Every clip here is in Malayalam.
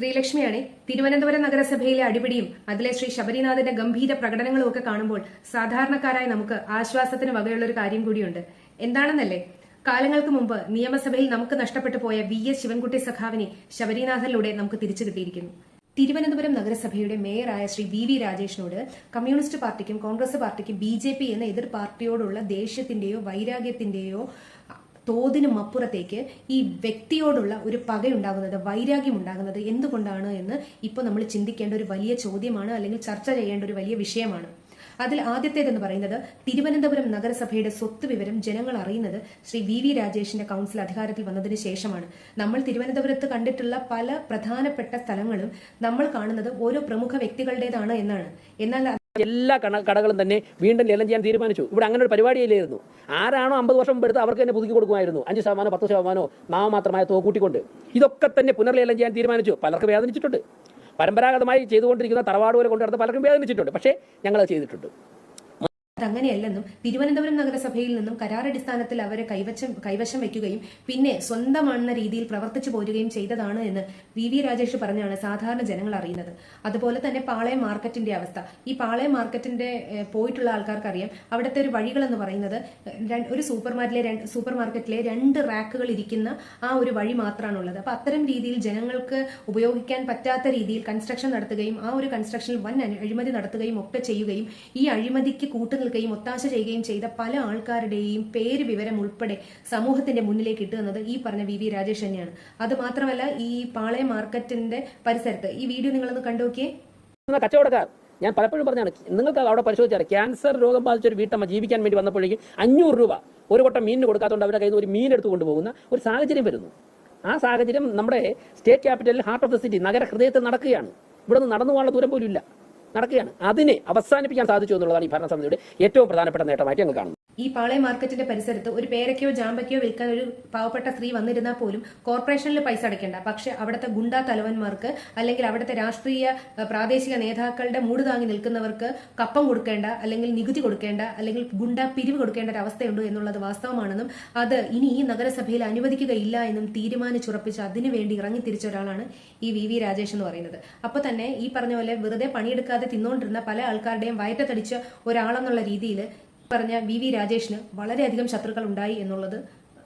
ശ്രീലക്ഷ്മിയാണ്. തിരുവനന്തപുരം നഗരസഭയിലെ അടിപിടിയും അതിലെ ശ്രീ ശബരിനാഥന്റെ ഗംഭീര പ്രകടനങ്ങളും ഒക്കെ കാണുമ്പോൾ സാധാരണക്കാരായ നമുക്ക് ആശ്വാസത്തിന് വകയുള്ള ഒരു കാര്യം കൂടിയുണ്ട്. എന്താണെന്നല്ലേ, കാലങ്ങൾക്ക് മുമ്പ് നിയമസഭയിൽ നമുക്ക് നഷ്ടപ്പെട്ടു പോയ VS ശിവൻകുട്ടി സഖാവിനെ ശബരിനാഥനിലൂടെ നമുക്ക് തിരിച്ചു കിട്ടിയിരിക്കുന്നു. തിരുവനന്തപുരം നഗരസഭയുടെ മേയറായ ശ്രീ VV രാജേഷിനോട് കമ്മ്യൂണിസ്റ്റ് പാർട്ടിക്കും കോൺഗ്രസ് പാർട്ടിക്കും BJP എന്ന എതിർ പാർട്ടിയോടുള്ള ദേഷ്യത്തിന്റെയോ വൈരാഗ്യത്തിന്റെയോ തോതിനും അപ്പുറത്തേക്ക് ഈ വ്യക്തിയോടുള്ള ഒരു പകയുണ്ടാകുന്നത്, വൈരാഗ്യം ഉണ്ടാകുന്നത് എന്തുകൊണ്ടാണ് എന്ന് ഇപ്പോൾ നമ്മൾ ചിന്തിക്കേണ്ട ഒരു വലിയ ചോദ്യമാണ്, അല്ലെങ്കിൽ ചർച്ച ചെയ്യേണ്ട ഒരു വലിയ വിഷയമാണ്. അതിൽ ആദ്യത്തേതെന്ന് പറയുന്നത്, തിരുവനന്തപുരം നഗരസഭയുടെ സ്വത്ത് വിവരം ജനങ്ങൾ അറിയുന്നത് ശ്രീ VV രാജേഷിന്റെ കൗൺസിൽ അധികാരത്തിൽ വന്നതിന് ശേഷമാണ്. നമ്മൾ തിരുവനന്തപുരത്ത് കണ്ടിട്ടുള്ള പല പ്രധാനപ്പെട്ട സ്ഥലങ്ങളും നമ്മൾ കാണുന്നത് ഓരോ പ്രമുഖ വ്യക്തികളുടേതാണ് എന്നാണ്. എന്നാൽ എല്ലാ കടകളും തന്നെ വീണ്ടും ലേലം ചെയ്യാൻ തീരുമാനിച്ചു. ഇവിടെ അങ്ങനെ ഒരു പരിപാടിയില്ലായിരുന്നു. ആരാണോ 50 വർഷം മുമ്പ് എടുത്ത് അവർക്ക് തന്നെ പുതുക്കി കൊടുക്കുമായിരുന്നു. 5% 10% നാമമാത്രമായ തുക കൂട്ടിക്കൊണ്ട്. ഇതൊക്കെ തന്നെ പുനർലേലം ചെയ്യാൻ തീരുമാനിച്ചു. പലർക്കും വേദനിച്ചിട്ടുണ്ട്. പരമ്പരാഗതമായി ചെയ്തുകൊണ്ടിരിക്കുന്ന തറവാട് പോലെ കൊണ്ടുവരുന്ന പലർക്കും വേദനിച്ചിട്ടുണ്ട്. പക്ഷേ ഞങ്ങൾ ചെയ്തിട്ടുണ്ട്. അതങ്ങനെയല്ലെന്നും തിരുവനന്തപുരം നഗരസഭയിൽ നിന്നും കരാറടിസ്ഥാനത്തിൽ അവരെ കൈവശം വയ്ക്കുകയും പിന്നെ സ്വന്തമാണെന്ന രീതിയിൽ പ്രവർത്തിച്ചു പോരുകയും ചെയ്തതാണ് എന്ന് VV രാജേഷ് പറഞ്ഞാണ് സാധാരണ ജനങ്ങൾ അറിയുന്നത്. അതുപോലെ തന്നെ പാളയം മാർക്കറ്റിന്റെ അവസ്ഥ, ഈ പാളയം മാർക്കറ്റിന്റെ പോയിട്ടുള്ള ആൾക്കാർക്ക് അറിയാം. അവിടുത്തെ ഒരു വഴികൾ എന്ന് പറയുന്നത് ഒരു സൂപ്പർ മാർക്കറ്റിലെ 2 റാക്കുകൾ ഇരിക്കുന്ന ആ ഒരു വഴി മാത്രമാണുള്ളത്. അപ്പൊ അത്തരം രീതിയിൽ ജനങ്ങൾക്ക് ഉപയോഗിക്കാൻ പറ്റാത്ത രീതിയിൽ കൺസ്ട്രക്ഷൻ നടത്തുകയും ആ ഒരു കൺസ്ട്രക്ഷനിൽ വൻ അഴിമതി നടത്തുകയും ഒക്കെ ചെയ്യുകയും ഈ അഴിമതിക്ക് ഒത്താശ ചെയ്യുകയും ചെയ്ത പല ആൾക്കാരുടെയും പേര് വിവരം ഉൾപ്പെടെ സമൂഹത്തിന്റെ മുന്നിലേക്ക് ഇട്ടുന്നത് ഈ പറഞ്ഞ VV രാജേഷ് തന്നെയാണ്. അത് മാത്രമല്ല, ഈ പാളയം മാർക്കറ്റിന്റെ പരിസരത്ത് ഈ വീഡിയോ നിങ്ങളൊന്ന് കണ്ടുനോക്കിയേ. കച്ചവടക്കാർ, ഞാൻ പലപ്പോഴും പറഞ്ഞാണ്, നിങ്ങൾക്ക് അവിടെ പരിശോധിച്ചാൽ ക്യാൻസർ രോഗം ബാധിച്ച ഒരു വീട്ടമ്മ ജീവിക്കാൻ വേണ്ടി വന്നപ്പോഴേക്കും 500 രൂപ ഒരു കൊട്ടം മീനിന് കൊടുക്കാത്തതുകൊണ്ട് അവരുടെ കയ്യിൽ നിന്ന് ഒരു മീൻ എടുത്തു കൊണ്ടുപോകുന്ന ഒരു സാഹചര്യം വരുന്നു. ആ സാഹചര്യം നമ്മുടെ സ്റ്റേറ്റ് ക്യാപിറ്റലിൽ ഹാർട്ട് ഓഫ് ദ സിറ്റി, നഗര ഹൃദയത്തിൽ നടക്കുകയാണ്. ഇവിടെ നിന്ന് നടന്നു പോകാനുള്ള ദൂരം പോലും ഇല്ല, നടക്കുകയാണ്. അതിനെ അവസാനിപ്പിക്കാൻ സാധിച്ചു എന്നുള്ളതാണ് ഈ ഭരണസമിതിയുടെ ഏറ്റവും പ്രധാനപ്പെട്ട നേട്ടമായിട്ട് ഞങ്ങൾ കാണുന്നത്. ഈ പാളയം മാർക്കറ്റിന്റെ പരിസരത്ത് ഒരു പേരയ്ക്കോ ജാമ്പയ്ക്കോ വിൽക്കാൻ ഒരു പാവപ്പെട്ട സ്ത്രീ വന്നിരുന്നാൽ പോലും കോർപ്പറേഷനിൽ പൈസ അടയ്ക്കേണ്ട. പക്ഷെ അവിടുത്തെ ഗുണ്ടാ തലവന്മാർക്ക് അല്ലെങ്കിൽ അവിടുത്തെ രാഷ്ട്രീയ പ്രാദേശിക നേതാക്കളുടെ മൂട് താങ്ങി നിൽക്കുന്നവർക്ക് കപ്പം കൊടുക്കേണ്ട, അല്ലെങ്കിൽ നികുതി കൊടുക്കേണ്ട, അല്ലെങ്കിൽ ഗുണ്ടാ പിരിവ് കൊടുക്കേണ്ട ഒരു അവസ്ഥയുണ്ട് എന്നുള്ളത് വാസ്തവമാണെന്നും അത് ഇനി ഈ നഗരസഭയിൽ അനുവദിക്കുകയില്ല എന്നും തീരുമാനിച്ചുറപ്പിച്ച് അതിനുവേണ്ടി ഇറങ്ങിത്തിരിച്ച ഒരാളാണ് ഈ VV രാജേഷ് എന്ന് പറയുന്നത്. അപ്പൊ തന്നെ ഈ പറഞ്ഞ പോലെ വെറുതെ പണിയെടുക്കാതെ തിന്നുകൊണ്ടിരുന്ന പല ആൾക്കാരുടെയും വയറ്റത്തടിച്ച ഒരാളെന്നുള്ള രീതിയിൽ പറഞ്ഞ VV രാജേഷിന് വളരെയധികം ശത്രുക്കൾ ഉണ്ടായി എന്നുള്ളത്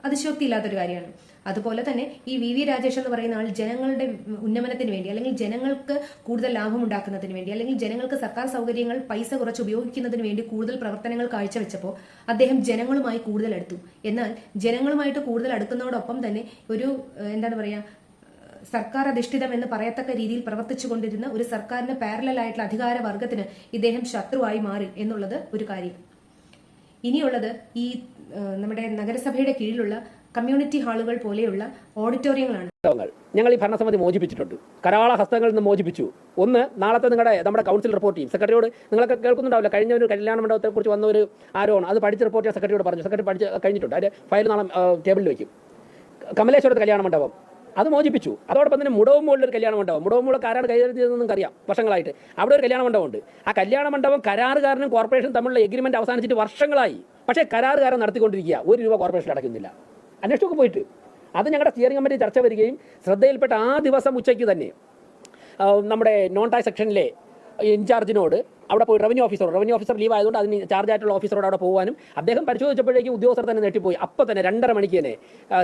അതിശയോക്തിയില്ലാത്തൊരു കാര്യമാണ്. അതുപോലെ തന്നെ ഈ VV രാജേഷ് എന്ന് പറയുന്ന ആൾ ജനങ്ങളുടെ ഉന്നമനത്തിന് വേണ്ടി, അല്ലെങ്കിൽ ജനങ്ങൾക്ക് കൂടുതൽ ലാഭം ഉണ്ടാക്കുന്നതിന് വേണ്ടി, അല്ലെങ്കിൽ ജനങ്ങൾക്ക് സർക്കാർ സൗകര്യങ്ങൾ പൈസ കുറച്ച് ഉപയോഗിക്കുന്നതിന് വേണ്ടി കൂടുതൽ പ്രവർത്തനങ്ങൾ കാഴ്ചവെച്ചപ്പോൾ അദ്ദേഹം ജനങ്ങളുമായി കൂടുതൽ അടുത്തു. എന്നാൽ ജനങ്ങളുമായിട്ട് കൂടുതൽ അടുക്കുന്നതോടൊപ്പം തന്നെ ഒരു എന്താണ് പറയാ, സർക്കാർ അധിഷ്ഠിതം എന്ന് പറയത്തക്ക രീതിയിൽ പ്രവർത്തിച്ചുകൊണ്ടിരുന്ന ഒരു സർക്കാരിന് പാരലൽ ആയിട്ടുള്ള അധികാര വർഗത്തിന് ഇദ്ദേഹം ശത്രുവായി മാറി എന്നുള്ളത് ഒരു കാര്യം. ഇനിയുള്ളത് ഈ നമ്മുടെ നഗരസഭയുടെ കീഴിലുള്ള കമ്മ്യൂണിറ്റി ഹാളുകൾ പോലെയുള്ള ഓഡിറ്റോറിയങ്ങളാണ്. ഞങ്ങൾ ഈ ഭരണസമിതി മോചിപ്പിച്ചിട്ടുണ്ട്, കരാള ഹസ്തങ്ങളിൽ നിന്ന് മോചിപ്പിച്ചു. ഒന്ന്, നാളത്തെ നമ്മുടെ കൗൺസിൽ റിപ്പോർട്ട് ചെയ്യും. സെക്രട്ടറിയോട് നിങ്ങളൊക്കെ കേൾക്കുന്നുണ്ടാവില്ല, കഴിഞ്ഞ ഒരു കല്യാണ മണ്ഡപത്തെ കുറിച്ച് വന്ന ഒരു ആരോപണം, അത് പഠിച്ച് റിപ്പോർട്ട് ചെയ്യാൻ സെക്രട്ടറിയോട് പറഞ്ഞു. സെക്രട്ടറി പഠിച്ച് കഴിഞ്ഞിട്ടുണ്ട്. അതിന്റെ ഫയൽ നാളെ ടേബിളിൽ വയ്ക്കും. കമലേശ്വരത്തെ കല്യാണ മണ്ഡപം അത് മോചിപ്പിച്ചു. അതോടൊപ്പം തന്നെ മുടവുമുകളിലൊരു കല്യാണ മണ്ഡപം, മുടവുമുളക്ക് ആരാണ് കൈകാര്യം ചെയ്തതെന്ന് നമുക്കറിയാം വർഷങ്ങളായിട്ട്. അവിടെ ഒരു കല്യാണ മണ്ഡപമുണ്ട്. ആ കല്യാണ മണ്ഡപം കരാറുകാരനും കോർപ്പറേഷനും തമ്മിലുള്ള എഗ്രിമെന്റ് അവസാനിച്ചിട്ട് വർഷങ്ങളായി. പക്ഷേ കരാറുകാരൻ നടത്തിക്കൊണ്ടിരിക്കുക, 1 രൂപ കോർപ്പറേഷൻ അടയ്ക്കുന്നില്ല. അന്വേഷണമൊക്കെ പോയിട്ട് അത് ഞങ്ങളുടെ സ്റ്റിയറിംഗ് കമ്മിറ്റി ചർച്ച വരികയും ശ്രദ്ധയിൽപ്പെട്ട ആ ദിവസം ഉച്ചയ്ക്ക് തന്നെ നമ്മുടെ നോൺ ടാക്സ് സെക്ഷനിലെ ഇൻചാർജിനോട് അവിടെ പോയി റവന്യൂ ഓഫീസർ ലീവ് ആയതുകൊണ്ട് അതിന് ചാർജ് ആയിട്ടുള്ള ഓഫീസറോട് അവിടെ പോകാനും അദ്ദേഹം പരിശോധിച്ചപ്പോഴേക്കും ഉദ്യോഗസ്ഥർ തന്നെ നെട്ടിപ്പോയി. അപ്പോൾ തന്നെ 2:30 മണിക്ക് തന്നെ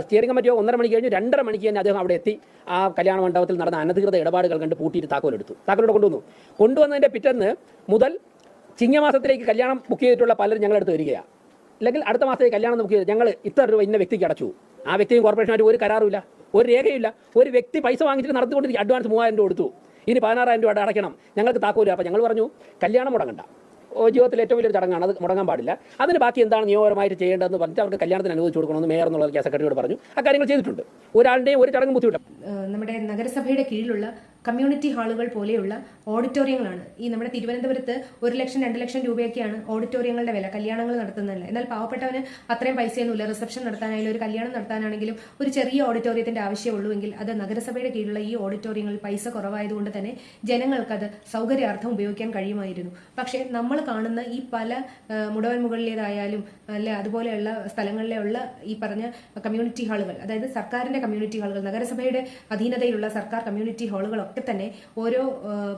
സ്റ്റിയറിംഗ് കമ്മിറ്റിയോ 1:30 മണിക്ക് കഴിഞ്ഞ് 2:30 മണിക്ക് തന്നെ അദ്ദേഹം അവിടെ എത്തി. ആ കല്യാണ മണ്ഡപത്തിൽ നടന്ന അനധികൃത ഇടപാടുകൾ കണ്ട് പൂട്ടിയിട്ട് താക്കോലോടെ കൊണ്ടുവന്നതിൻ്റെ പിറ്റേന്ന് മുതൽ ചിങ്ങമാസത്തിലേക്ക് കല്യാണം ബുക്ക് ചെയ്തിട്ടുള്ള പലരും ഞങ്ങളെടുത്ത് വരികയാണ്. അല്ലെങ്കിൽ അടുത്ത മാസത്തേക്ക് കല്യാണം ബുക്ക് ചെയ്ത് ഞങ്ങൾ ഇത്ര രൂപ ഇന്ന വ്യക്തിക്ക് അടച്ചു. ആ വ്യക്തിയും കോർപ്പറേഷനായിട്ട് ഒരു കരാറുമില്ല, ഒരു രേഖയില്ല. ഒരു വ്യക്തി പൈസ വാങ്ങിച്ചിട്ട് നടത്തിക്കൊണ്ടിരിക്കുക, അഡ്വാൻസ് 3000 രൂപ കൊടുത്തു, ഇനി 16,000 രൂപ അടയ്ക്കണം, ഞങ്ങൾക്ക് താക്കോലില്ല. അപ്പോൾ ഞങ്ങൾ പറഞ്ഞു, കല്യാണം മുടങ്ങണ്ട, ജീവിതത്തിൽ ഏറ്റവും വലിയൊരു ചടങ്ങാണ്, അത് മുടങ്ങാൻ പാടില്ല. അതിന് ബാക്കി എന്താണ് നിയമപരമായിട്ട് ചെയ്യേണ്ടതെന്ന് പറഞ്ഞിട്ട് അവർക്ക് കല്യാണത്തിന് അനുവദിച്ചു കൊടുക്കണമെന്ന് മേയർ എന്നുള്ള സെക്രട്ടറിയോട് പറഞ്ഞു. ആ കാര്യങ്ങൾ ചെയ്തിട്ടുണ്ട്. ഒരാളുടെയും ഒരു ചടങ്ങ് ബുദ്ധിമുട്ട്. നമ്മുടെ നഗരസഭയുടെ കീഴിലുള്ള കമ്മ്യൂണിറ്റി ഹാളുകൾ പോലെയുള്ള ഓഡിറ്റോറിയങ്ങളാണ്. ഈ നമ്മുടെ തിരുവനന്തപുരത്ത് 1 ലക്ഷം 2 ലക്ഷം രൂപയൊക്കെയാണ് ഓഡിറ്റോറിയങ്ങളുടെ വില, കല്യാണങ്ങൾ നടത്തുന്നതല്ല. എന്നാൽ പാവപ്പെട്ടവന് അത്രയും പൈസയൊന്നുമില്ല. റിസപ്ഷൻ നടത്താനായാലും ഒരു കല്യാണം നടത്താനാണെങ്കിലും ഒരു ചെറിയ ഓഡിറ്റോറിയത്തിന്റെ ആവശ്യമുള്ളൂ എങ്കിൽ അത് നഗരസഭയുടെ കീഴിലുള്ള ഈ ഓഡിറ്റോറിയങ്ങളിൽ പൈസ കുറവായതുകൊണ്ട് തന്നെ ജനങ്ങൾക്ക് അത് സൗകര്യാർത്ഥം ഉപയോഗിക്കാൻ കഴിയുമായിരുന്നു. പക്ഷേ നമ്മൾ കാണുന്ന ഈ പല മുടവൻ മുകളിലേതായാലും അല്ല അതുപോലെയുള്ള സ്ഥലങ്ങളിലുള്ള ഈ പറഞ്ഞ കമ്മ്യൂണിറ്റി ഹാളുകൾ, അതായത് സർക്കാരിന്റെ കമ്മ്യൂണിറ്റി ഹാളുകൾ, നഗരസഭയുടെ അധീനതയിലുള്ള സർക്കാർ കമ്മ്യൂണിറ്റി ഹാളുകളൊക്കെ തന്നെ ഓരോ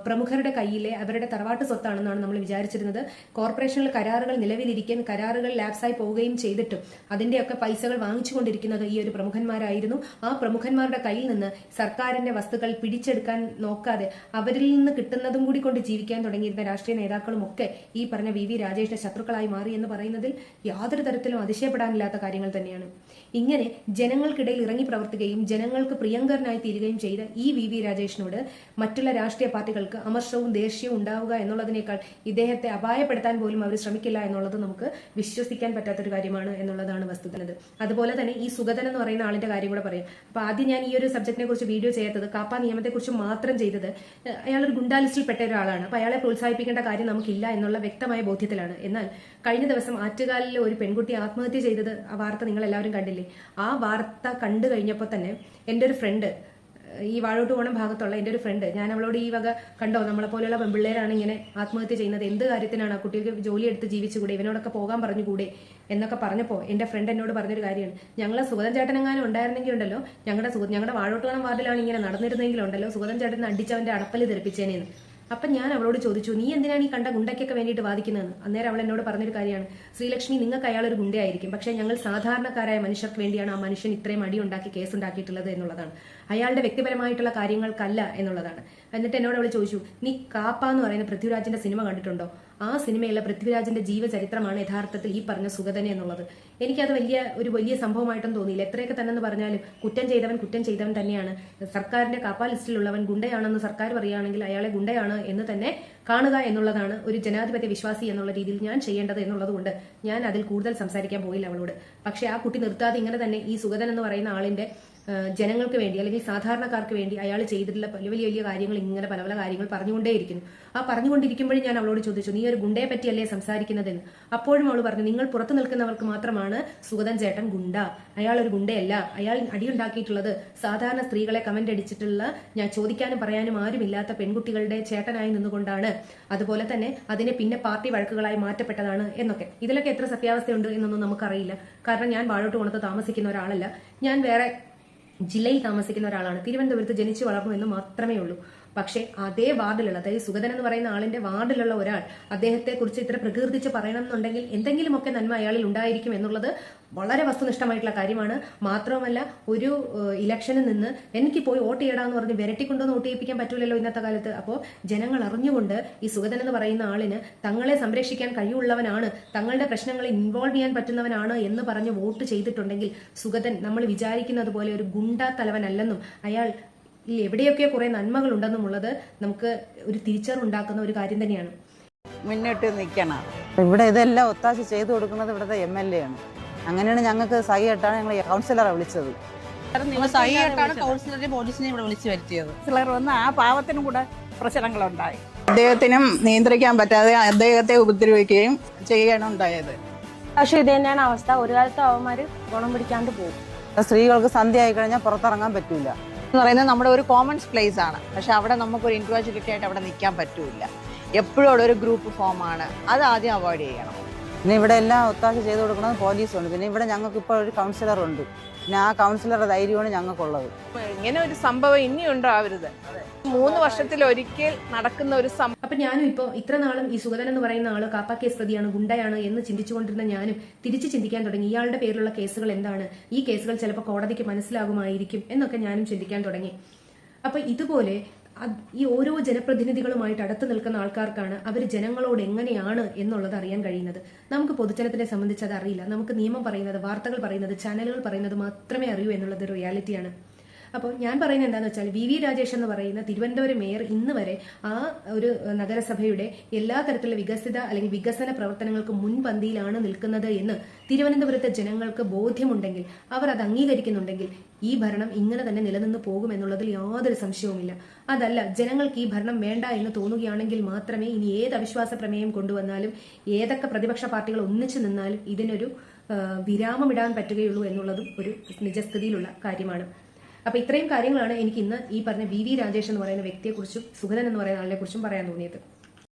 പ്രമുഖരുടെ കയ്യിലെ അവരുടെ തറവാട്ട് സ്വത്താണെന്നാണ് നമ്മൾ വിചാരിച്ചിരുന്നത്. കോർപ്പറേഷനിൽ കരാറുകൾ നിലവിലിരിക്കാൻ കരാറുകൾ ലാപ്സായി പോവുകയും ചെയ്തിട്ടും അതിന്റെയൊക്കെ പൈസകൾ വാങ്ങിച്ചുകൊണ്ടിരിക്കുന്നത് ഈ ഒരു പ്രമുഖന്മാരായിരുന്നു. ആ പ്രമുഖന്മാരുടെ കയ്യിൽ നിന്ന് സർക്കാരിന്റെ വസ്തുക്കൾ പിടിച്ചെടുക്കാൻ നോക്കാതെ അവരിൽ നിന്ന് കിട്ടുന്നതും കൂടി കൊണ്ട് ജീവിക്കാൻ തുടങ്ങിയിരുന്ന രാഷ്ട്രീയ നേതാക്കളും ഒക്കെ ഈ പറഞ്ഞ വി രാജേഷിന്റെ ശത്രുക്കളായി മാറി എന്ന് പറയുന്നതിൽ യാതൊരു തരത്തിലും അതിശയപ്പെടാനില്ലാത്ത കാര്യങ്ങൾ തന്നെയാണ്. ഇങ്ങനെ ജനങ്ങൾക്കിടയിൽ ഇറങ്ങി പ്രവർത്തിക്കുകയും ജനങ്ങൾക്ക് പ്രിയങ്കരനായി തീരുകയും ചെയ്ത ഈ വി രാജേഷിനോട് മറ്റുള്ള രാഷ്ട്രീയ പാർട്ടികൾക്ക് അമർഷവും ദേഷ്യവും ഉണ്ടാവുക എന്നുള്ളതിനേക്കാൾ ഇദ്ദേഹത്തെ അപായപ്പെടുത്താൻ പോലും അവർ ശ്രമിക്കില്ല എന്നുള്ളത് നമുക്ക് വിശ്വസിക്കാൻ പറ്റാത്തൊരു കാര്യമാണ് എന്നുള്ളതാണ് വസ്തുത. അതുപോലെ തന്നെ ഈ സുഗതൻ എന്ന് പറയുന്ന ആളിന്റെ കാര്യം കൂടെ പറയാം. അപ്പൊ ആദ്യം ഞാൻ ഈ ഒരു സബ്ജക്റ്റിനെ കുറിച്ച് വീഡിയോ ചെയ്യാത്തത് കാപ്പ നിയമത്തെക്കുറിച്ച് മാത്രം ചെയ്തത് അയാളൊരു ഗുണ്ടാ ലിസ്റ്റിൽ പെട്ട ഒരാളാണ്. അപ്പൊ അയാളെ പ്രോത്സാഹിപ്പിക്കേണ്ട കാര്യം നമുക്കില്ല എന്നുള്ള വ്യക്തമായ ബോധ്യത്തിലാണ്. എന്നാൽ കഴിഞ്ഞ ദിവസം ആറ്റുകാലിൽ ഒരു പെൺകുട്ടി ആത്മഹത്യ ചെയ്തത് ആ വാർത്ത നിങ്ങൾ എല്ലാവരും കണ്ടില്ലേ? ആ വാർത്ത കണ്ടു കഴിഞ്ഞപ്പോൾ തന്നെ എൻ്റെ ഒരു ഫ്രണ്ട്, ഈ വാഴോട്ടുകോണം ഭാഗത്തുള്ള എൻ്റെ ഒരു ഫ്രണ്ട്, ഞാൻ അവളോട് ഈ വക കണ്ടോ നമ്മളെ പോലെയുള്ള പെൺപിള്ളേരാണ് ഇങ്ങനെ ആത്മഹത്യ ചെയ്യുന്നത്, എന്ത് കാര്യത്തിനാണ് ആ കുട്ടികൾക്ക് ജോലി എടുത്ത് ജീവിച്ചുകൂടെ, ഇവനോടൊക്കെ പോകാൻ പറഞ്ഞുകൂടെ എന്നൊക്കെ പറഞ്ഞപ്പോൾ എൻ്റെ ഫ്രണ്ട് എന്നോട് പറഞ്ഞൊരു കാര്യമാണ്, ഞങ്ങളെ സുഗതൻ ചേട്ടനെങ്ങാനും ഉണ്ടായിരുന്നെങ്കിൽ ഉണ്ടല്ലോ, ഞങ്ങളുടെ വാഴോട്ടുകോണം വാർഡിലാണ് ഇങ്ങനെ നടന്നിരുന്നെങ്കിലും ഉണ്ടല്ലോ സുഗതൻ ചേട്ടനെ അടിച്ചവൻ്റെ അടപ്പല് തെറിപ്പിച്ചേനേന്ന്. അപ്പം ഞാൻ അവളോട് ചോദിച്ചു, നീ എന്തിനാണ് ഈ കണ്ട ഗുണ്ടയ്ക്കൊക്കെ വേണ്ടിയിട്ട് വാദിക്കുന്നതെന്ന്. അന്നേരം അവൾ എന്നോട് പറഞ്ഞൊരു കാര്യമാണ്, ശ്രീലക്ഷ്മി നിങ്ങൾക്ക് അയാൾ ഒരു ഗുണ്ടയായിരിക്കും, പക്ഷേ ഞങ്ങൾ സാധാരണക്കാരായ മനുഷ്യർക്ക് വേണ്ടിയാണ് ആ മനുഷ്യൻ ഇത്രയും അടിയുണ്ടാക്കി കേസുണ്ടാക്കിയിട്ടുള്ളത് എന്നുള്ളതാണ്. അയാളുടെ വ്യക്തിപരമായിട്ടുള്ള കാര്യങ്ങൾക്കല്ല എന്നുള്ളതാണ്. എന്നിട്ട് എന്നോട് അവൾ ചോദിച്ചു, നീ കാപ്പ എന്ന് പറയുന്ന പൃഥ്വിരാജിന്റെ സിനിമ കണ്ടിട്ടുണ്ടോ? ആ സിനിമയിലെ പൃഥ്വിരാജിന്റെ ജീവചരിത്രമാണ് യഥാർത്ഥത്തിൽ ഈ പറഞ്ഞ സുഗതനെ എന്നുള്ളത്. എനിക്കത് വലിയ സംഭവമായിട്ടൊന്നും തോന്നിയില്ല. എത്രയൊക്കെ തന്നെ എന്ന് പറഞ്ഞാലും കുറ്റം ചെയ്തവൻ തന്നെയാണ്. സർക്കാരിന്റെ കാപ്പ ലിസ്റ്റിലുള്ളവൻ ഗുണ്ടയാണെന്ന് സർക്കാർ പറയുകയാണെങ്കിൽ അയാളെ ഗുണ്ടയാണ് എന്ന് തന്നെ കാണുക എന്നുള്ളതാണ് ഒരു ജനാധിപത്യ വിശ്വാസി എന്നുള്ള രീതിയിൽ ഞാൻ ചെയ്യേണ്ടത് എന്നുള്ളത് കൊണ്ട് ഞാൻ അതിൽ കൂടുതൽ സംസാരിക്കാൻ പോയില്ല അവളോട്. പക്ഷെ ആ കുട്ടി നിർത്താതെ ഇങ്ങനെ തന്നെ ഈ സുഗതൻ എന്ന് പറയുന്ന ആളിന്റെ ജനങ്ങൾക്ക് വേണ്ടി അല്ലെങ്കിൽ സാധാരണക്കാർക്ക് വേണ്ടി അയാൾ ചെയ്തിട്ടുള്ള വലിയ കാര്യങ്ങൾ ഇങ്ങനെ പല കാര്യങ്ങൾ പറഞ്ഞുകൊണ്ടേയിരിക്കുന്നു. ആ പറഞ്ഞുകൊണ്ടിരിക്കുമ്പോഴും ഞാൻ അവളോട് ചോദിച്ചു, നീ ഒരു ഗുണ്ടയെ പറ്റിയല്ലേ സംസാരിക്കുന്നതെന്ന്. അപ്പോഴും അവൾ പറഞ്ഞു, നിങ്ങൾ പുറത്തു നിൽക്കുന്നവർക്ക് മാത്രമാണ് സുഗതൻ ചേട്ടൻ ഗുണ്ട, അയാൾ ഒരു ഗുണ്ടയല്ല. അയാൾ അടിയുണ്ടാക്കിയിട്ടുള്ളത് സാധാരണ സ്ത്രീകളെ കമന്റ് അടിച്ചിട്ടുള്ള, ഞാൻ ചോദിക്കാനും പറയാനും ആരുമില്ലാത്ത പെൺകുട്ടികളുടെ ചേട്ടനായി നിന്നുകൊണ്ടാണ്. അതുപോലെ തന്നെ അതിനെ പിന്നെ പാർട്ടി വഴക്കുകളായി മാറ്റപ്പെട്ടതാണ് എന്നൊക്കെ. ഇതിലൊക്കെ എത്ര സത്യാവസ്ഥയുണ്ട് എന്നൊന്നും നമുക്കറിയില്ല. കാരണം ഞാൻ വാഴോട്ടുകോണത്ത് താമസിക്കുന്ന ഒരാളല്ല, ഞാൻ വേറെ ജില്ലയിൽ താമസിക്കുന്ന ഒരാളാണ്. തിരുവനന്തപുരത്ത് ജനിച്ചു വളർന്നു എന്ന് മാത്രമേ ഉള്ളൂ. പക്ഷേ അതേ വാർഡിലുള്ള, അതായത് സുഗതൻ എന്ന് പറയുന്ന ആളിന്റെ വാർഡിലുള്ള ഒരാൾ അദ്ദേഹത്തെ കുറിച്ച് ഇത്ര പ്രകീർത്തിച്ച് പറയണം എന്നുണ്ടെങ്കിൽ എന്തെങ്കിലുമൊക്കെ നന്മ അയാളിൽ ഉണ്ടായിരിക്കും എന്നുള്ളത് വളരെ വസ്തുനിഷ്ഠമായിട്ടുള്ള കാര്യമാണ്. മാത്രവുമല്ല, ഒരു ഇലക്ഷനിൽ നിന്ന് എനിക്ക് പോയി വോട്ട് ചെയ്യടാന്ന് പറഞ്ഞ് വിരട്ടിക്കൊണ്ടൊന്നും വോട്ട് ചെയ്യിപ്പിക്കാൻ പറ്റൂലല്ലോ ഇന്നത്തെ കാലത്ത്. അപ്പോൾ ജനങ്ങൾ അറിഞ്ഞുകൊണ്ട് ഈ സുഗതൻ എന്ന് പറയുന്ന ആളിന് തങ്ങളെ സംരക്ഷിക്കാൻ കഴിവുള്ളവനാണ്, തങ്ങളുടെ പ്രശ്നങ്ങളിൽ ഇൻവോൾവ് ചെയ്യാൻ പറ്റുന്നവനാണ് എന്ന് പറഞ്ഞ് വോട്ട് ചെയ്തിട്ടുണ്ടെങ്കിൽ സുഗതൻ നമ്മൾ വിചാരിക്കുന്നത് പോലെ ഒരു ഗുണ്ടാ തലവനല്ലെന്നും അയാൾ എവിടെയൊക്കെ കുറെ നന്മകൾ ഉണ്ടെന്നുമുള്ളത് നമുക്ക് ഒരു തിരിച്ചറിവുണ്ടാക്കുന്ന ഒരു കാര്യം തന്നെയാണ്. മുന്നിട്ട് നിൽക്കണം. ഇവിടെ ഇതെല്ലാം ഒത്താശ ചെയ്തു കൊടുക്കുന്നത് ഇവിടുത്തെ MLA ആണ്. അങ്ങനെയാണ് ഞങ്ങൾക്ക് സഹിയായിട്ടാണ് ഞങ്ങൾ കൗൺസിലറെ വിളിച്ചത്. കൗൺസിലറെ പോലീസിനെ ഇവിടെ വിളിച്ചു വരുത്തിയത്. കൗൺസിലർ വന്ന് ആ പാവത്തിനും കൂടെ പ്രശ്നങ്ങളുണ്ടായി. അദ്ദേഹത്തിനും നിയന്ത്രിക്കാൻ പറ്റാതെ അദ്ദേഹത്തെ ഉപദ്രവിക്കുകയും ചെയ്യാണ് ഉണ്ടായത്. പക്ഷെ ഇത് തന്നെയാണ് അവസ്ഥ. ഒരു കാലത്ത് അവന്മാര് ഗുണം പിടിക്കാണ്ട് പോകും. സ്ത്രീകൾക്ക് സന്ധ്യ ആയി കഴിഞ്ഞാൽ പുറത്തിറങ്ങാൻ പറ്റൂല എന്ന് പറയുന്നത് നമ്മുടെ ഒരു കോമൺ പ്ലേസ് ആണ്. പക്ഷെ അവിടെ നമുക്കൊരു ഇൻഡിവിജ്വാലിറ്റി ആയിട്ട് അവിടെ നിൽക്കാൻ പറ്റൂല. എപ്പോഴും അവിടെ ഒരു ഗ്രൂപ്പ് ഫോം ആണ്, അത് ആദ്യം അവോയ്ഡ് ചെയ്യണം. പിന്നെ ഇവിടെ എല്ലാം ഒത്താശ ചെയ്ത് കൊടുക്കുന്നത് പോലീസുണ്ട്. പിന്നെ ഇവിടെ ഞങ്ങൾക്ക് ഇപ്പോൾ ഒരു കൗൺസിലർ ഉണ്ട്. പിന്നെ ആ കൗൺസിലറുടെ ധൈര്യമാണ് ഞങ്ങൾക്കുള്ളത്. ഇങ്ങനെ ഒരു സംഭവം ഇനി ഉണ്ടാവരുത്. 3 വർഷത്തിലൊരിക്കൽ നടക്കുന്ന ഒരു സംഭവം. അപ്പൊ ഞാനും ഇപ്പോൾ ഇത്ര നാളും ഈ സുഗതൻ എന്ന് പറയുന്ന ആള് കാപ്പ കേസ് പ്രതിയാണ്, ഗുണ്ടയാണ് എന്ന് ചിന്തിച്ചുകൊണ്ടിരുന്ന ഞാനും തിരിച്ച് ചിന്തിക്കാൻ തുടങ്ങി, ഇയാളുടെ പേരിലുള്ള കേസുകൾ എന്താണ്, ഈ കേസുകൾ ചിലപ്പോൾ കോടതിക്ക് മനസ്സിലാകുമായിരിക്കും എന്നൊക്കെ ഞാനും ചിന്തിക്കാൻ തുടങ്ങി. അപ്പൊ ഇതുപോലെ ഈ ഓരോ ജനപ്രതിനിധികളുമായിട്ട് അടുത്ത് നിൽക്കുന്ന ആൾക്കാർക്കാണ് അവർ ജനങ്ങളോട് എങ്ങനെയാണ് എന്നുള്ളത് അറിയാൻ കഴിയുന്നത്. നമുക്ക് പൊതുജനത്തിനെ സംബന്ധിച്ച് അത് അറിയില്ല. നമുക്ക് നിയമം പറയുന്നത്, വാർത്തകൾ പറയുന്നത്, ചാനലുകൾ പറയുന്നത് മാത്രമേ അറിയൂ എന്നുള്ളത് ഒരു റിയാലിറ്റിയാണ്. അപ്പോൾ ഞാൻ പറയുന്നത് എന്താണെന്ന് വെച്ചാൽ വി രാജേഷ് എന്ന് പറയുന്ന തിരുവനന്തപുരം മേയർ ഇന്ന് വരെ ആ ഒരു നഗരസഭയുടെ എല്ലാ തരത്തിലുള്ള വികസിത അല്ലെങ്കിൽ വികസന പ്രവർത്തനങ്ങൾക്ക് മുൻപന്തിയിലാണ് നിൽക്കുന്നത് എന്ന് തിരുവനന്തപുരത്തെ ജനങ്ങൾക്ക് ബോധ്യമുണ്ടെങ്കിൽ, അവർ അത് അംഗീകരിക്കുന്നുണ്ടെങ്കിൽ ഈ ഭരണം ഇങ്ങനെ തന്നെ നിലനിന്ന് പോകുമെന്നുള്ളതിൽ യാതൊരു സംശയവുമില്ല. അതല്ല, ജനങ്ങൾക്ക് ഈ ഭരണം വേണ്ട എന്ന് തോന്നുകയാണെങ്കിൽ മാത്രമേ ഇനി ഏത് അവിശ്വാസ പ്രമേയം കൊണ്ടുവന്നാലും ഏതൊക്കെ പ്രതിപക്ഷ പാർട്ടികൾ ഒന്നിച്ചു നിന്നാലും ഇതിനൊരു വിരാമമിടാൻ പറ്റുകയുള്ളൂ എന്നുള്ളതും ഒരു നിജസ്ഥിതിയിലുള്ള കാര്യമാണ്. അപ്പൊ ഇത്രയും കാര്യങ്ങളാണ് എനിക്ക് ഇന്ന് ഈ പറഞ്ഞ വി രാജേഷ് എന്ന് പറയുന്ന വ്യക്തിയെക്കുറിച്ചും സുഗതൻ എന്ന് പറയുന്ന ആളിനെ കുറിച്ചും പറയാൻ തോന്നിയത്.